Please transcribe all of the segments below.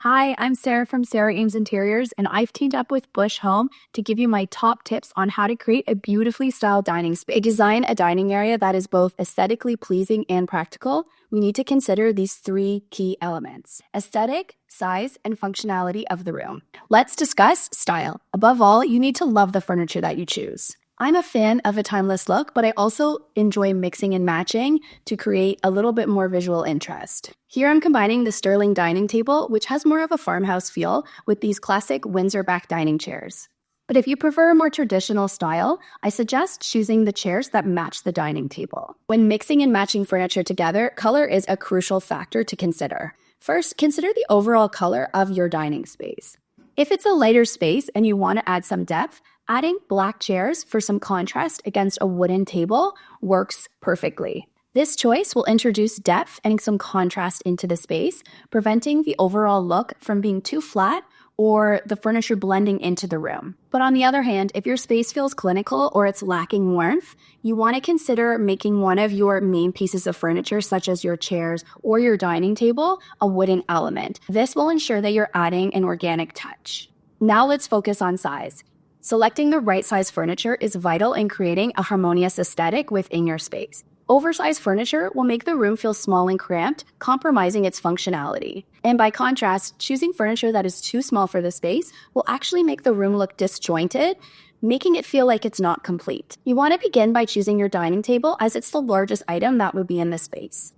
Hi, I'm Sarah from Sarah Ames Interiors, and I've teamed up with Bush Home to give you my top tips on how to create a beautifully styled dining space. To design a dining area that is both aesthetically pleasing and practical, we need to consider these three key elements: aesthetic, size, and functionality of the room. Let's discuss style. Above all, you need to love the furniture that you choose. I'm a fan of a timeless look, but I also enjoy mixing and matching to create a little bit more visual interest. Here I'm combining the Sterling dining table, which has more of a farmhouse feel, with these classic Windsor back dining chairs. But if you prefer a more traditional style, I suggest choosing the chairs that match the dining table. When mixing and matching furniture together, color is a crucial factor to consider. First, consider the overall color of your dining space. If it's a lighter space and you want to add some depth, adding black chairs for some contrast against a wooden table works perfectly. This choice will introduce depth and some contrast into the space, preventing the overall look from being too flat or the furniture blending into the room. But on the other hand, if your space feels clinical or it's lacking warmth, you want to consider making one of your main pieces of furniture, such as your chairs or your dining table, a wooden element. This will ensure that you're adding an organic touch. Now let's focus on size. Selecting the right size furniture is vital in creating a harmonious aesthetic within your space. Oversized furniture will make the room feel small and cramped, compromising its functionality. And by contrast, choosing furniture that is too small for the space will actually make the room look disjointed, making it feel like it's not complete. You want to begin by choosing your dining table, as it's the largest item that would be in the space.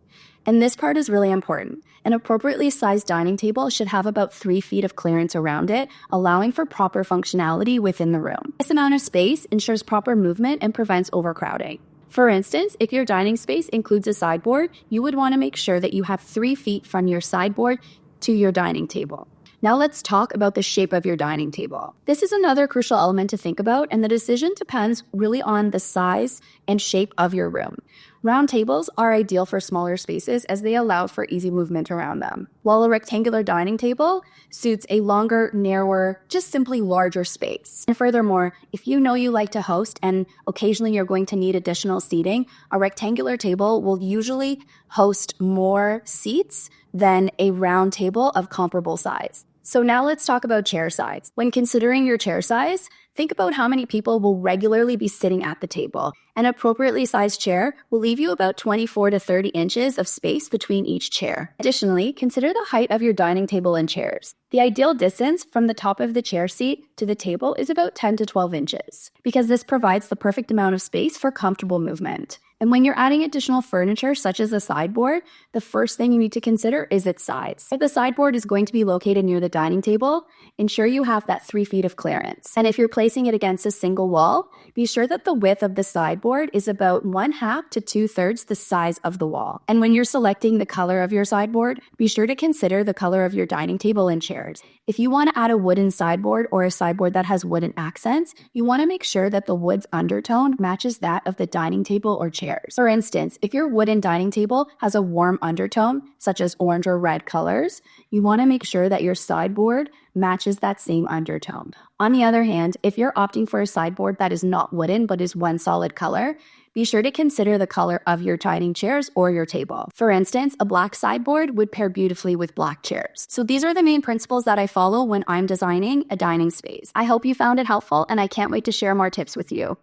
And this part is really important. An appropriately sized dining table should have about 3 feet of clearance around it, allowing for proper functionality within the room. This amount of space ensures proper movement and prevents overcrowding. For instance, if your dining space includes a sideboard, you would want to make sure that you have 3 feet from your sideboard to your dining table. Now let's talk about the shape of your dining table. This is another crucial element to think about, and the decision depends really on the size and shape of your room. Round tables are ideal for smaller spaces as they allow for easy movement around them, while a rectangular dining table suits a longer, narrower, just simply larger space. And furthermore, if you know you like to host and occasionally you're going to need additional seating, a rectangular table will usually host more seats than a round table of comparable size. So now let's talk about chair size. When considering your chair size, think about how many people will regularly be sitting at the table. An appropriately sized chair will leave you about 24 to 30 inches of space between each chair. Additionally, consider the height of your dining table and chairs. The ideal distance from the top of the chair seat to the table is about 10 to 12 inches, because this provides the perfect amount of space for comfortable movement. And when you're adding additional furniture, such as a sideboard, the first thing you need to consider is its size. If the sideboard is going to be located near the dining table, ensure you have that 3 feet of clearance. And if you're placing it against a single wall, be sure that the width of the sideboard is about 1/2 to 2/3 the size of the wall. And when you're selecting the color of your sideboard, be sure to consider the color of your dining table and chairs. If you want to add a wooden sideboard or a sideboard that has wooden accents, you want to make sure that the wood's undertone matches that of the dining table or chairs. For instance, if your wooden dining table has a warm undertone, such as orange or red colors, you want to make sure that your sideboard matches that same undertone. On the other hand, if you're opting for a sideboard that is not wooden but is one solid color, be sure to consider the color of your dining chairs or your table. For instance, a black sideboard would pair beautifully with black chairs. So these are the main principles that I follow when I'm designing a dining space. I hope you found it helpful, and I can't wait to share more tips with you.